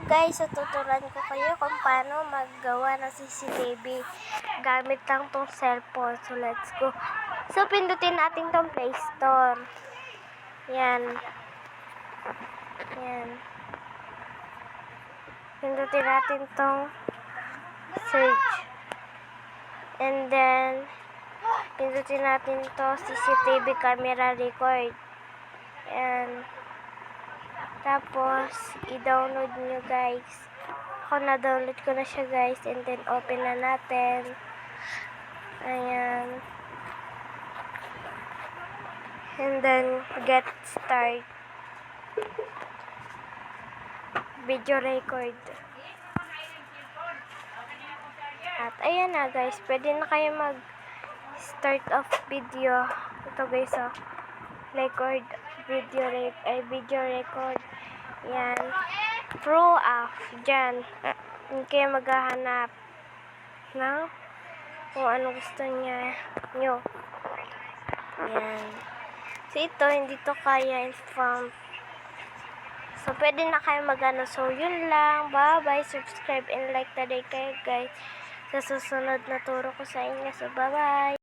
Guys, tuturuan ko kayo kung paano maggawa ng CCTV gamit lang tong cellphone. So, let's go. So, pindutin natin tong Play Store. Yan. Yan. Pindutin natin tong search. And then, pindutin natin to CCTV camera record. Yan. Tapos, i-download nyo guys. Ako na-download ko na siya guys. And then, open na natin. Ayan. And then, get start. Video record. At ayan na guys. Pwede na kayo mag-start of video. Ito guys oh. Record. Video record. Yan. Pro off. Dyan. Hindi kayo maghahanap ng kung ano gusto nyo. Yan. So, ito, hindi to kaya inform. So, pwede na kayo magano. So, yun lang. Bye-bye. Subscribe and like today kayo, guys. Sa susunod na turo ko sa inyo. So, bye-bye.